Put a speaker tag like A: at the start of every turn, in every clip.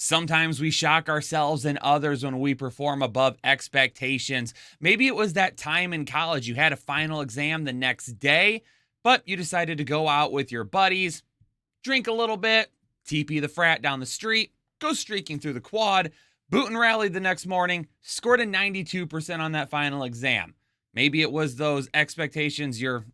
A: Sometimes we shock ourselves and others when we perform above expectations. Maybe it was that time in college you had a final exam the next day, but you decided to go out with your buddies, drink a little bit, TP the frat down the street, go streaking through the quad, boot and rally the next morning, scored a 92% on that final exam. Maybe it was those expectations your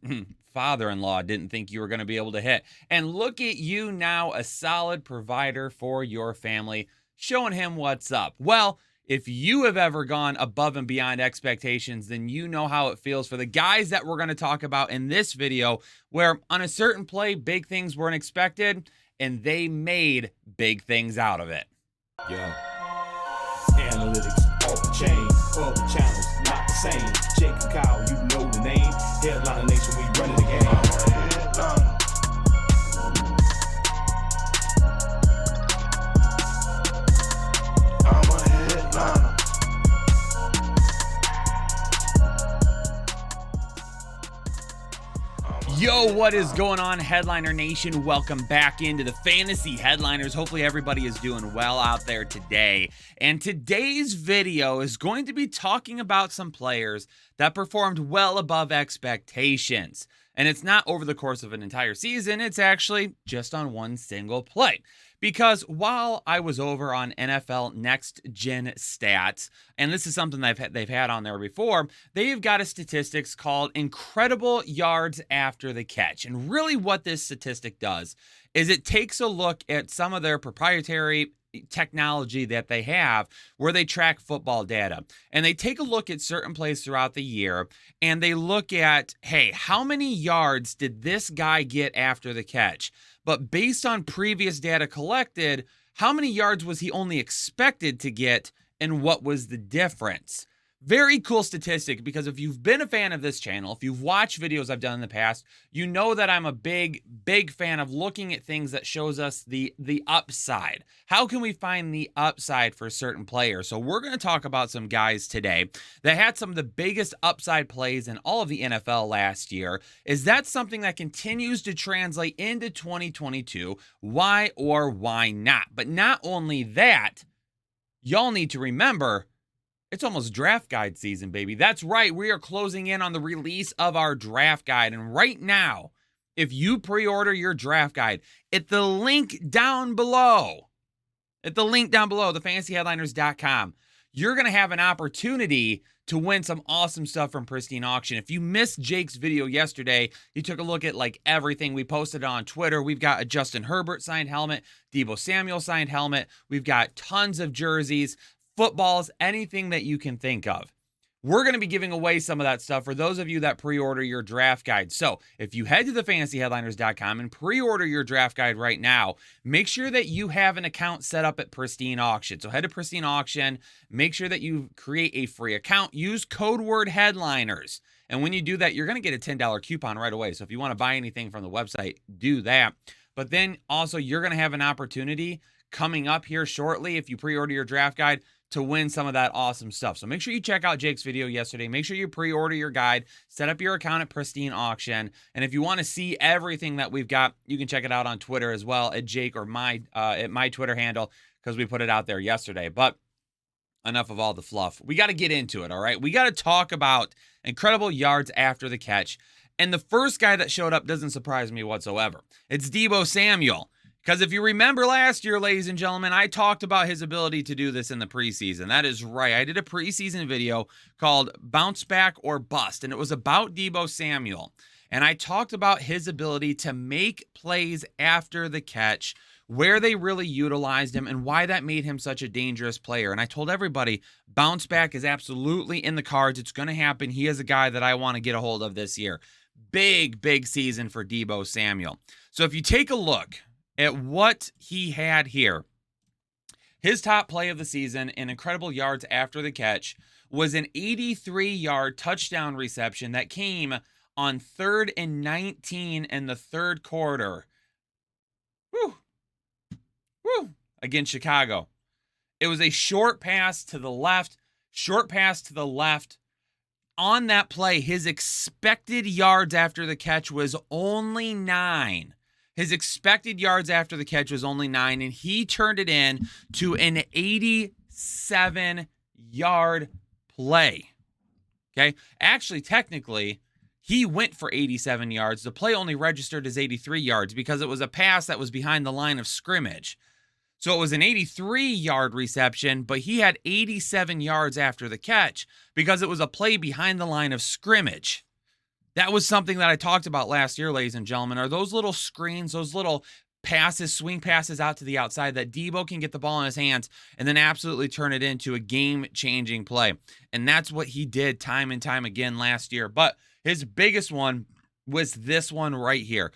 A: father-in-law didn't think you were going to be able to hit. And look at you now, a solid provider for your family, showing him what's up. Well, if you have ever gone above and beyond expectations, then you know how it feels for the guys that we're going to talk about in this video, where on a certain play, big things weren't expected, and they made big things out of it.
B: Yeah. Analytics off the chain, all the channels not the same. Jake and Kyle, you know the name. Headliner Nation, we running the game. I'm a headliner.
A: Yo, what is going on, Headliner Nation? Welcome back into the Fantasy Headliners. Hopefully everybody is doing well out there today. And today's video is going to be talking about some players that performed well above expectations. And it's not over the course of an entire season, it's actually just on one single play. Because while I was over on NFL Next Gen Stats, and this is something they've had on there before, they've got a statistics called Incredible Yards After the Catch. And really what this statistic does is it takes a look at some of their proprietary technology that they have where they track football data, and they take a look at certain plays throughout the year, and they look at, hey, how many yards did this guy get after the catch? But based on previous data collected, how many yards was he only expected to get, and what was the difference? Very cool statistic, because if you've been a fan of this channel, if you've watched videos I've done in the past, you know that I'm a big fan of looking at things that shows us the upside. How can we find the upside for certain players? So we're going to talk about some guys today that had some of the biggest upside plays in all of the NFL last year. Is that something that continues to translate into 2022? Why or why not? But not only that, y'all need to remember, it's almost draft guide season, baby. That's right. We are closing in on the release of our draft guide. And right now, if you pre-order your draft guide at the link down below, thefantasyheadliners.com, you're going to have an opportunity to win some awesome stuff from Pristine Auction. If you missed Jake's video yesterday, you took a look at like everything. We posted it on Twitter. We've got a Justin Herbert signed helmet, Deebo Samuel signed helmet. We've got tons of jerseys, footballs, anything that you can think of. We're going to be giving away some of that stuff for those of you that pre-order your draft guide. So if you head to thefantasyheadliners.com and pre-order your draft guide right now, make sure that you have an account set up at Pristine Auction. So head to Pristine Auction, make sure that you create a free account, use code word headliners. And when you do that, you're going to get a $10 coupon right away. So if you want to buy anything from the website, do that. But then also you're going to have an opportunity coming up here shortly, if you pre-order your draft guide, to win some of that awesome stuff. So make sure you check out Jake's video yesterday. Make sure you pre-order your guide, set up your account at Pristine Auction. And if you want to see everything that we've got, you can check it out on Twitter as well at Jake or at my Twitter handle, because we put it out there yesterday. But enough of all the fluff. We got to get into it, all right? We got to talk about incredible yards after the catch. And the first guy that showed up doesn't surprise me whatsoever. It's Deebo Samuel. Because if you remember last year, ladies and gentlemen, I talked about his ability to do this in the preseason. That is right. I did a preseason video called Bounce Back or Bust, and it was about Deebo Samuel. And I talked about his ability to make plays after the catch, where they really utilized him, and why that made him such a dangerous player. And I told everybody, bounce back is absolutely in the cards. It's going to happen. He is a guy that I want to get a hold of this year. Big season for Deebo Samuel. So if you take a look at what he had here, his top play of the season in incredible yards after the catch was an 83-yard touchdown reception that came on 3rd and 19 in the third quarter. Woo! Against Chicago. It was a short pass to the left. On that play, his expected yards after the catch was only 9. His expected yards after the catch was only 9, and he turned it in to an 87-yard play. Okay? Actually, technically, he went for 87 yards. The play only registered as 83 yards because it was a pass that was behind the line of scrimmage. So it was an 83-yard reception, but he had 87 yards after the catch because it was a play behind the line of scrimmage. That was something that I talked about last year, ladies and gentlemen, are those little screens, those little passes, swing passes out to the outside that Deebo can get the ball in his hands and then absolutely turn it into a game-changing play. And that's what he did time and time again last year. But his biggest one was this one right here.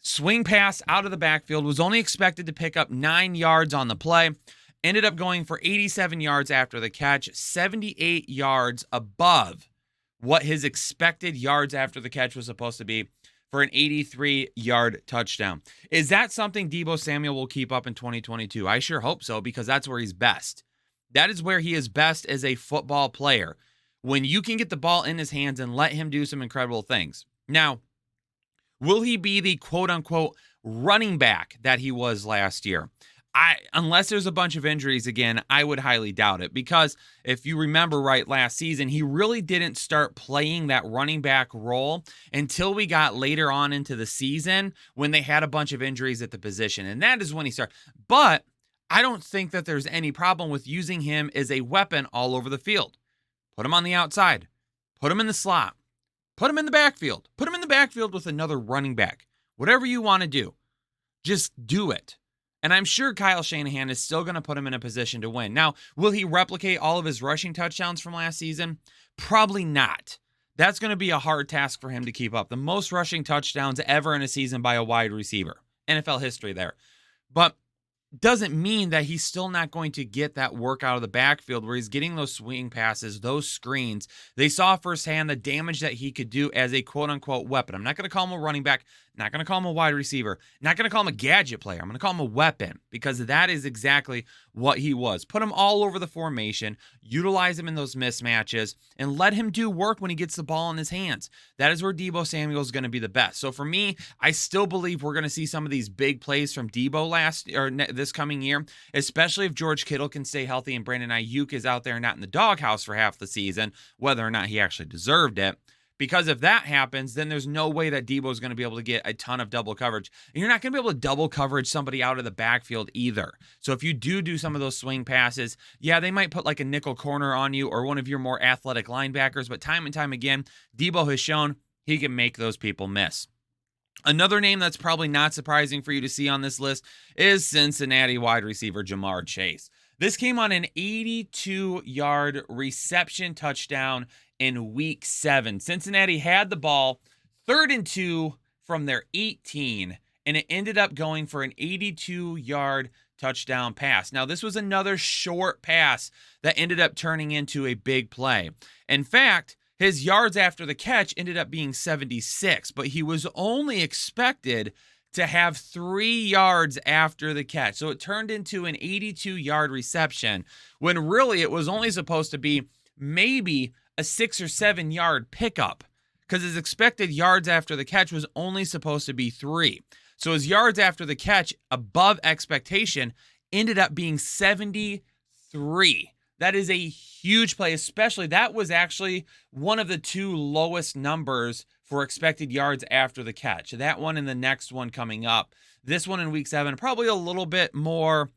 A: Swing pass out of the backfield, was only expected to pick up 9 yards on the play. Ended up going for 87 yards after the catch, 78 yards above what his expected yards after the catch was supposed to be for an 83-yard touchdown. Is that something Deebo Samuel will keep up in 2022? I sure hope so, because that's where he's best. That is where he is best as a football player, when you can get the ball in his hands and let him do some incredible things. Now, will he be the quote-unquote running back that he was last year? Unless there's a bunch of injuries again, I would highly doubt it, because if you remember right, last season, he really didn't start playing that running back role until we got later on into the season when they had a bunch of injuries at the position, and that is when he started. But I don't think that there's any problem with using him as a weapon all over the field. Put him on the outside, put him in the slot, put him in the backfield, put him in the backfield with another running back. Whatever you want to do, just do it. And I'm sure Kyle Shanahan is still going to put him in a position to win. Now, will he replicate all of his rushing touchdowns from last season? Probably not. That's going to be a hard task for him to keep up. The most rushing touchdowns ever in a season by a wide receiver. NFL history there. But doesn't mean that he's still not going to get that work out of the backfield where he's getting those swing passes, those screens. They saw firsthand the damage that he could do as a quote-unquote weapon. I'm not going to call him a running back, not going to call him a wide receiver, not going to call him a gadget player. I'm going to call him a weapon, because that is exactly what he was. Put him all over the formation, utilize him in those mismatches, and let him do work when he gets the ball in his hands. That is where Deebo Samuel is going to be the best. So for me, I still believe we're going to see some of these big plays from Deebo this coming year, especially if George Kittle can stay healthy and Brandon Ayuk is out there and not in the doghouse for half the season, whether or not he actually deserved it. Because if that happens, then there's no way that Deebo is going to be able to get a ton of double coverage. And you're not going to be able to double coverage somebody out of the backfield either. So if you do some of those swing passes, yeah, they might put like a nickel corner on you or one of your more athletic linebackers. But time and time again, Deebo has shown he can make those people miss. Another name that's probably not surprising for you to see on this list is Cincinnati wide receiver Jamar Chase. This came on an 82-yard reception touchdown in week 7. Cincinnati had the ball 3rd and 2 from their 18, and it ended up going for an 82-yard touchdown pass. Now, this was another short pass that ended up turning into a big play. In fact, his yards after the catch ended up being 76, but he was only expected to have 3 yards after the catch. So it turned into an 82-yard reception when really it was only supposed to be maybe a 6 or 7 yard pickup, because his expected yards after the catch was only supposed to be 3. So his yards after the catch above expectation ended up being 73. That is a huge play, especially that was actually one of the 2 lowest numbers for expected yards after the catch. That one and the next one coming up. This one in week 7, probably a little bit more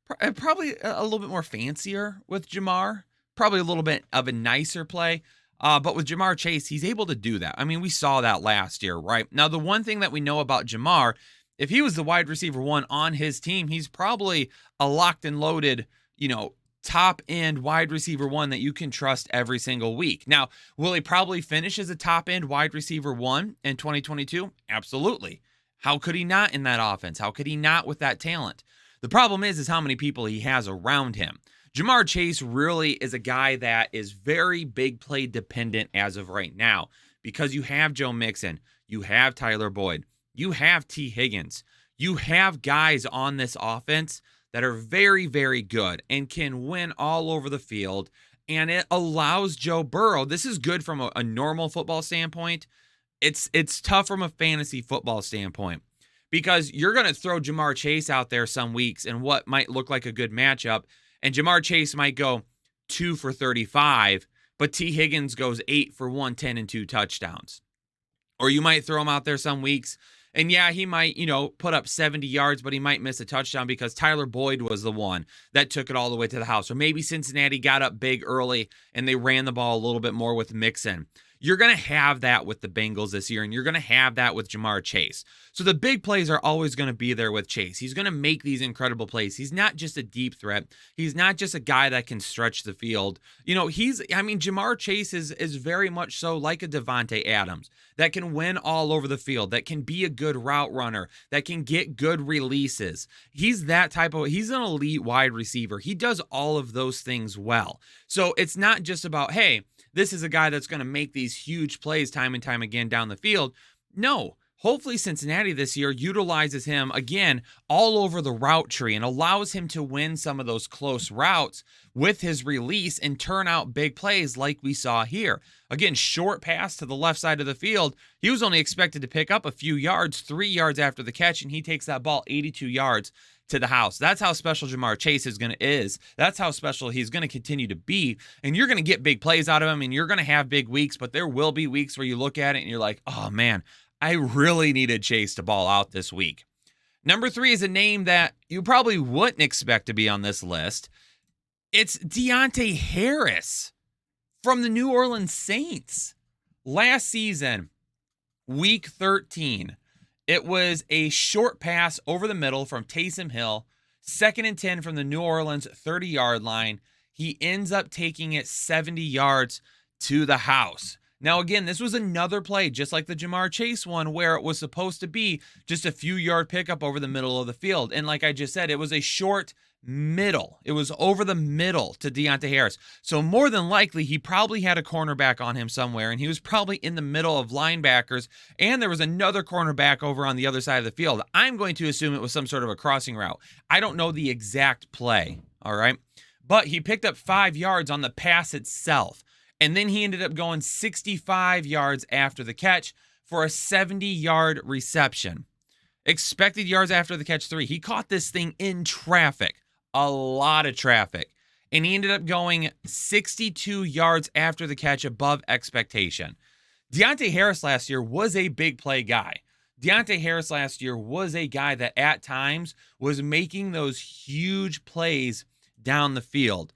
A: fancier with Jamar. Probably a little bit of a nicer play. But with Jamar Chase, he's able to do that. I mean, we saw that last year, right? Now, the one thing that we know about Jamar, if he was the wide receiver 1 on his team, he's probably a locked and loaded, top end wide receiver 1 that you can trust every single week. Now, will he probably finish as a top end wide receiver 1 in 2022? Absolutely. How could he not in that offense? How could he not with that talent? The problem is how many people he has around him. Jamar Chase really is a guy that is very big play dependent as of right now, because you have Joe Mixon, you have Tyler Boyd, you have T. Higgins, you have guys on this offense that are very, very good and can win all over the field, and it allows Joe Burrow. This is good from a normal football standpoint. It's tough from a fantasy football standpoint, because you're going to throw Jamar Chase out there some weeks in what might look like a good matchup, and Jamar Chase might go 2 for 35, but T. Higgins goes 8 for 110 and 2 touchdowns. Or you might throw him out there some weeks, and yeah, he might, put up 70 yards, but he might miss a touchdown because Tyler Boyd was the one that took it all the way to the house. Or maybe Cincinnati got up big early and they ran the ball a little bit more with Mixon. You're going to have that with the Bengals this year, and you're going to have that with Jamar Chase. So the big plays are always going to be there with Chase. He's going to make these incredible plays. He's not just a deep threat. He's not just a guy that can stretch the field. Jamar Chase is very much so like a Devontae Adams that can win all over the field, that can be a good route runner, that can get good releases. He's an elite wide receiver. He does all of those things well. So it's not just about, hey, this is a guy that's going to make these huge plays time and time again down the field. No, hopefully Cincinnati this year utilizes him again all over the route tree and allows him to win some of those close routes with his release and turn out big plays like we saw here. Again, short pass to the left side of the field. He was only expected to pick up a few yards, 3 yards after the catch, and he takes that ball 82 yards to the house. That's how special Jamar Chase is. That's how special he's going to continue to be. And you're going to get big plays out of him, and you're going to have big weeks, but there will be weeks where you look at it and you're like, oh man, I really needed Chase to ball out this week. Number 3 is a name that you probably wouldn't expect to be on this list. It's Deontay Harris from the New Orleans Saints. Last season, week 13, it was a short pass over the middle from Taysom Hill, 2nd and 10 from the New Orleans 30-yard line. He ends up taking it 70 yards to the house. Now, again, this was another play, just like the Jamar Chase one, where it was supposed to be just a few yard pickup over the middle of the field. And like I just said, it was a short middle. It was over the middle to Deontay Harris. So more than likely, he probably had a cornerback on him somewhere, and he was probably in the middle of linebackers, and there was another cornerback over on the other side of the field. I'm going to assume it was some sort of a crossing route. I don't know the exact play, all right? But he picked up 5 yards on the pass itself. And then he ended up going 65 yards after the catch for a 70-yard reception. Expected yards after the catch, 3. He caught this thing in traffic, a lot of traffic. And he ended up going 62 yards after the catch above expectation. Deontay Harris last year was a big play guy. Deontay Harris last year was a guy that at times was making those huge plays down the field.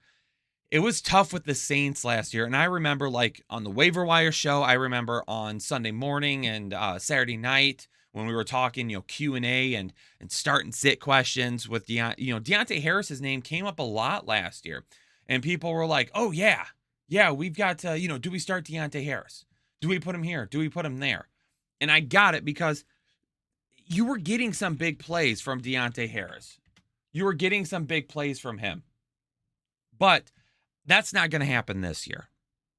A: It was tough with the Saints last year, and I remember on the waiver wire show, I remember on Sunday morning and Saturday night when we were talking, Q&A and start and sit questions with Deontay Harris's name came up a lot last year, and people were like, "Oh yeah, we've got to, do we start Deontay Harris? Do we put him here? Do we put him there?" And I got it because you were getting some big plays from Deontay Harris. You were getting some big plays from him, but that's not going to happen this year.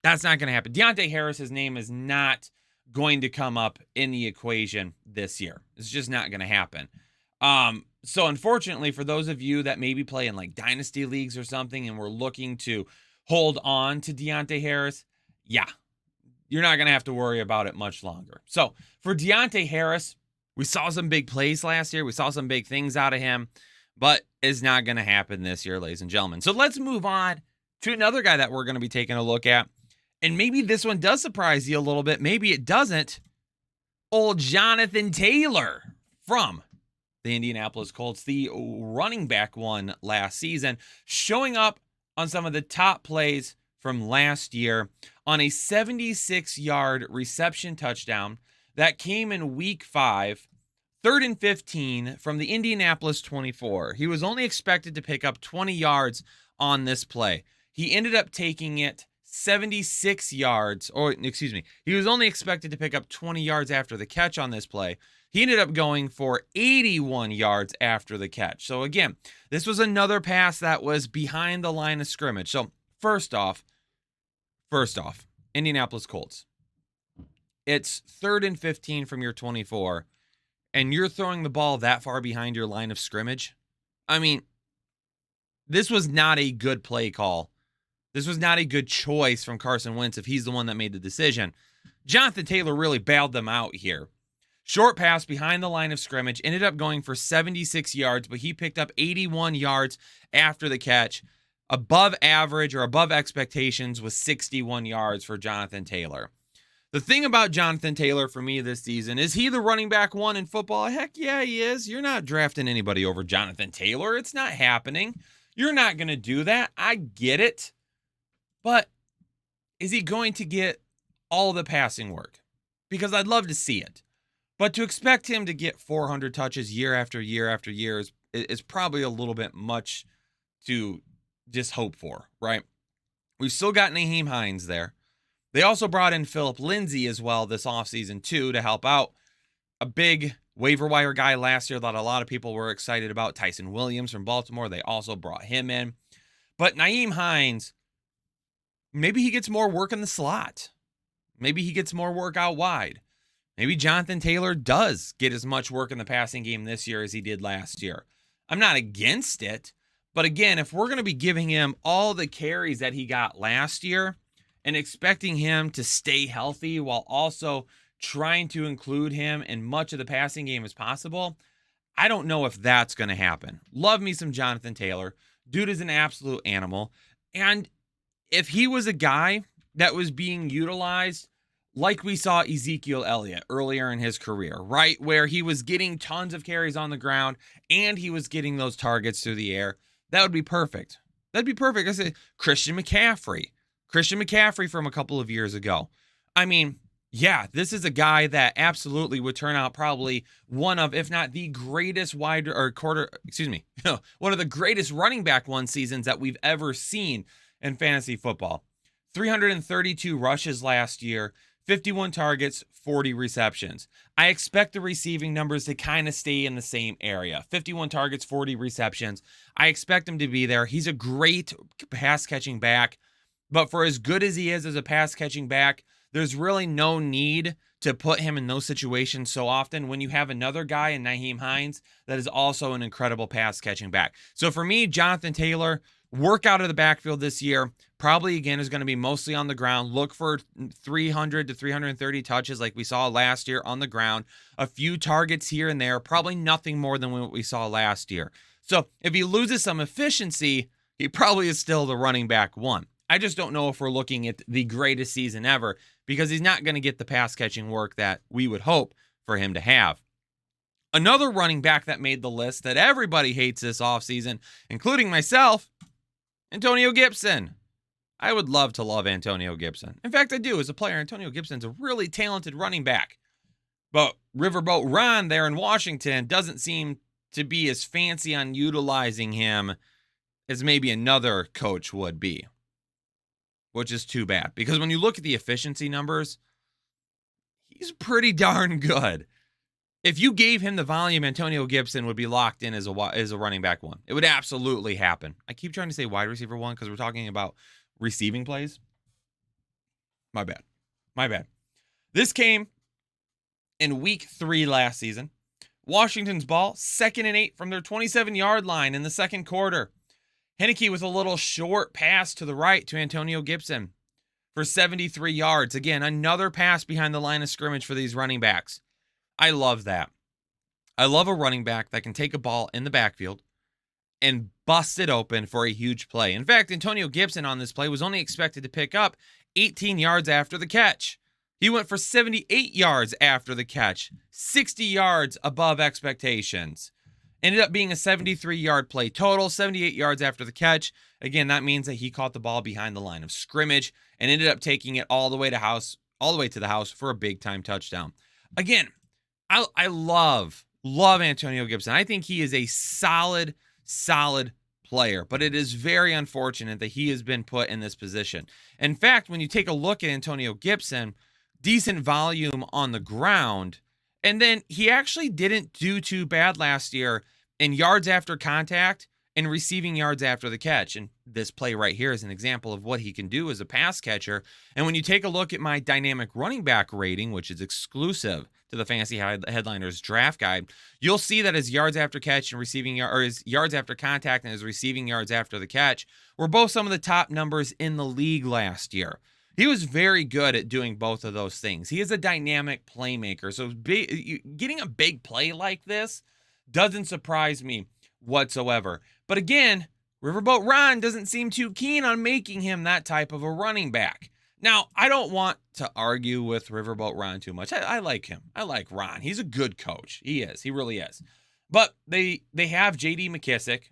A: That's not going to happen. Deontay Harris's name is not going to come up in the equation this year. It's just not going to happen. So unfortunately, for those of you that maybe play in dynasty leagues or something and we're looking to hold on to Deontay Harris, yeah, you're not going to have to worry about it much longer. So for Deontay Harris, we saw some big plays last year. We saw some big things out of him, but it's not going to happen this year, ladies and gentlemen. So let's move on to another guy that we're going to be taking a look at. And maybe this one does surprise you a little bit. Maybe it doesn't. Old Jonathan Taylor from the Indianapolis Colts, the running back one last season, showing up on some of the top plays from last year on a 76-yard reception touchdown that came in week 5, 3rd and 15 from the Indianapolis 24. He was only expected to pick up 20 yards on this play. He ended up taking it 76 yards, he was only expected to pick up 20 yards after the catch on this play. He ended up going for 81 yards after the catch. So again, this was another pass that was behind the line of scrimmage. So first off, Indianapolis Colts. It's 3rd and 15 from your 24, and you're throwing the ball that far behind your line of scrimmage. I mean, this was not a good play call. This was not a good choice from Carson Wentz if he's the one that made the decision. Jonathan Taylor really bailed them out here. Short pass behind the line of scrimmage, ended up going for 76 yards, but he picked up 81 yards after the catch. Above average or above expectations was 61 yards for Jonathan Taylor. The thing about Jonathan Taylor for me this season, is he the running back one in football? Heck yeah, he is. You're not drafting anybody over Jonathan Taylor. It's not happening. You're not going to do that. I get it. But is he going to get all the passing work? Because I'd love to see it. But to expect him to get 400 touches year after year after year is probably a little bit much to just hope for, right? We've still got Nyheim Hines there. They also brought in Phillip Lindsay as well this offseason too to help out. A big waiver wire guy last year that a lot of people were excited about, Tyson Williams from Baltimore. They also brought him in. But Nyheim Hines, maybe he gets more work in the slot. Maybe he gets more work out wide. Maybe Jonathan Taylor does get as much work in the passing game this year as he did last year. I'm not against it. But again, if we're going to be giving him all the carries that he got last year and expecting him to stay healthy while also trying to include him in much of the passing game as possible, I don't know if that's going to happen. Love me some Jonathan Taylor. Dude is an absolute animal. And if he was a guy that was being utilized like we saw Ezekiel Elliott earlier in his career, right? Where he was getting tons of carries on the ground and he was getting those targets through the air, that would be perfect. That'd be perfect. I said Christian McCaffrey from a couple of years ago. I mean, yeah, this is a guy that absolutely would turn out probably one of, if not the greatest one of the greatest running back one seasons that we've ever seen in fantasy football. 332 rushes last year, 51 targets, 40 receptions. I expect the receiving numbers to kind of stay in the same area. 51 targets, 40 receptions. I expect him to be there. He's a great pass catching back. But for as good as he is as a pass catching back, there's really no need to put him in those situations so often when you have another guy in Nyheim Hines that is also an incredible pass catching back. So for me, Jonathan Taylor, work out of the backfield this year, probably again is going to be mostly on the ground. Look for 300 to 330 touches like we saw last year on the ground. A few targets here and there, probably nothing more than what we saw last year. So if he loses some efficiency, he probably is still the running back one. I just don't know if we're looking at the greatest season ever because he's not going to get the pass catching work that we would hope for him to have. Another running back that made the list that everybody hates this offseason, including myself, Antonio Gibson. I would love to love Antonio Gibson. In fact, I do. As a player, Antonio Gibson's a really talented running back. But Riverboat Ron there in Washington doesn't seem to be as fancy on utilizing him as maybe another coach would be, which is too bad. Because when you look at the efficiency numbers, he's pretty darn good. If you gave him the volume, Antonio Gibson would be locked in as a running back one. It would absolutely happen. I keep trying to say wide receiver one because we're talking about receiving plays. My bad. This came in week 3 last season. Washington's ball, 2nd and 8 from their 27-yard line in the second quarter. Henneke with a little short pass to the right to Antonio Gibson for 73 yards. Again, another pass behind the line of scrimmage for these running backs. I love that. I love a running back that can take a ball in the backfield and bust it open for a huge play. In fact, Antonio Gibson on this play was only expected to pick up 18 yards after the catch. He went for 78 yards after the catch, 60 yards above expectations. Ended up being a 73-yard play total, 78 yards after the catch. Again, that means that he caught the ball behind the line of scrimmage and ended up taking it all the way to the house for a big-time touchdown. Again, I love Antonio Gibson. I think he is a solid player, but it is very unfortunate that he has been put in this position. In fact, when you take a look at Antonio Gibson, decent volume on the ground, and then he actually didn't do too bad last year in yards after contact and receiving yards after the catch. And this play right here is an example of what he can do as a pass catcher. And when you take a look at my dynamic running back rating, which is exclusive to the Fantasy Headliners draft guide, you'll see that his yards after catch and his yards after contact and his receiving yards after the catch were both some of the top numbers in the league last year. He was very good at doing both of those things. He is a dynamic playmaker. So getting a big play like this doesn't surprise me whatsoever. But again, Riverboat Ron doesn't seem too keen on making him that type of a running back. Now, I don't want to argue with Riverboat Ron too much. I like him. I like Ron. He's a good coach. He is. He really is. But they have J.D. McKissick,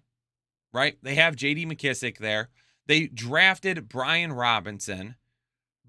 A: right? They have J.D. McKissick there. They drafted Brian Robinson.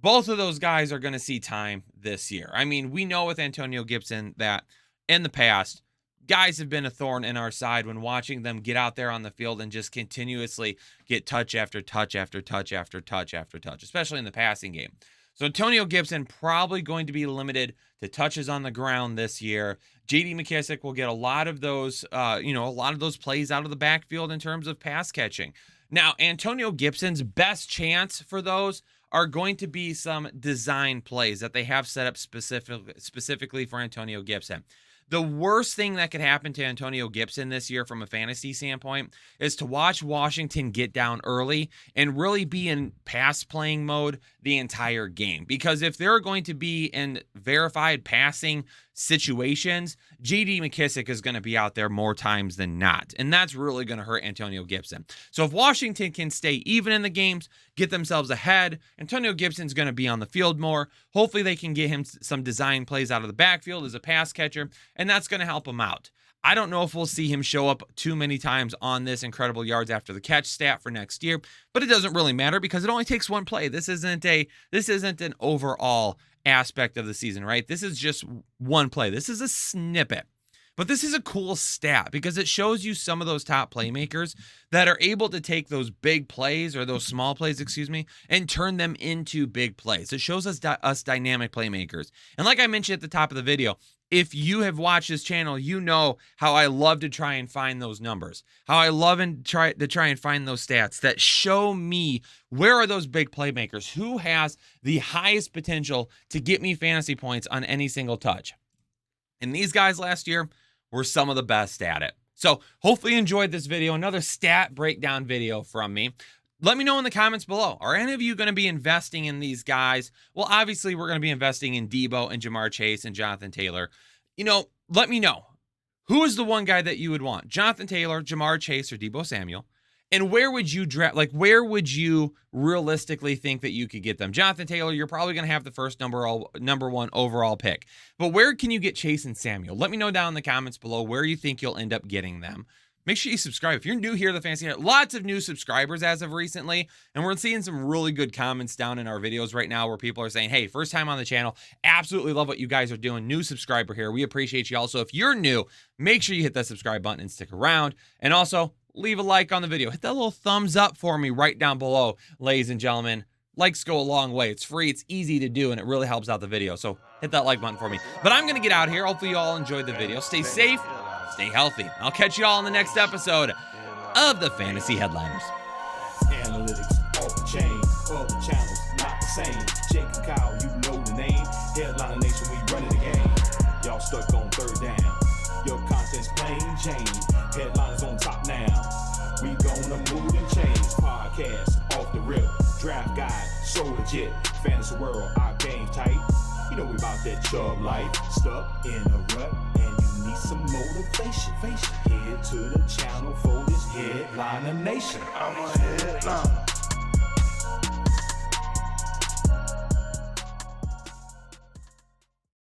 A: Both of those guys are going to see time this year. I mean, we know with Antonio Gibson that in the past, guys have been a thorn in our side when watching them get out there on the field and just continuously get touch after touch after touch after touch after touch, especially in the passing game. So Antonio Gibson probably going to be limited to touches on the ground this year. J.D. McKissick will get a lot of those, a lot of those plays out of the backfield in terms of pass catching. Now, Antonio Gibson's best chance for those are going to be some design plays that they have set up specifically for Antonio Gibson. The worst thing that could happen to Antonio Gibson this year from a fantasy standpoint is to watch Washington get down early and really be in pass playing mode the entire game. Because if they're going to be in verified passing situations, J.D. McKissick is going to be out there more times than not. And that's really going to hurt Antonio Gibson. So if Washington can stay even in the games, get themselves ahead, Antonio Gibson's going to be on the field more. Hopefully they can get him some design plays out of the backfield as a pass catcher, and that's going to help him out. I don't know if we'll see him show up too many times on this incredible yards after the catch stat for next year, but it doesn't really matter because it only takes one play. This isn't an overall aspect of the season, right? This is just one play. This is a snippet. But this is a cool stat because it shows you some of those top playmakers that are able to take those big plays or those small plays, and turn them into big plays. It shows us dynamic playmakers. And like I mentioned at the top of the video, if you have watched this channel, you know how I love to try and find those numbers, how I love and try and find those stats that show me where are those big playmakers, who has the highest potential to get me fantasy points on any single touch. And these guys last year were some of the best at it. So hopefully you enjoyed this video, another stat breakdown video from me. Let me know in the comments below. Are any of you going to be investing in these guys? Well, obviously we're going to be investing in Deebo and Jamar Chase and Jonathan Taylor. Let me know. Who is the one guy that you would want? Jonathan Taylor, Jamar Chase, or Deebo Samuel? And where would you draft? Where would you realistically think that you could get them? Jonathan Taylor, you're probably going to have the first number one overall pick. But where can you get Chase and Samuel? Let me know down in the comments below where you think you'll end up getting them. Make sure you subscribe. If you're new here to the Fantasy, lots of new subscribers as of recently, and we're seeing some really good comments down in our videos right now where people are saying, hey, first time on the channel, absolutely love what you guys are doing. New subscriber here. We appreciate you. Also, if you're new, make sure you hit that subscribe button and stick around. And also, leave a like on the video. Hit that little thumbs up for me right down below, ladies and gentlemen. Likes go a long way. It's free, it's easy to do, and it really helps out the video. So hit that like button for me. But I'm going to get out of here. Hopefully you all enjoyed the video. Stay safe. Stay healthy. I'll catch you all in the next episode of the Fantasy Headliners.
B: Analytics off the chain, other channels not the same. Jake and Kyle, you know the name. Headliner Nation, we running the game. Y'all stuck on third down. Your content's plain Jane. Headliners on top now. We gonna move and change. Podcast off the rip. Draft guide, so legit. Fantasy world, our game tight. You know we about that chub life. Stuck in a rut and you need some motivation. Head to the channel for this Headliner Nation. I'm a headliner.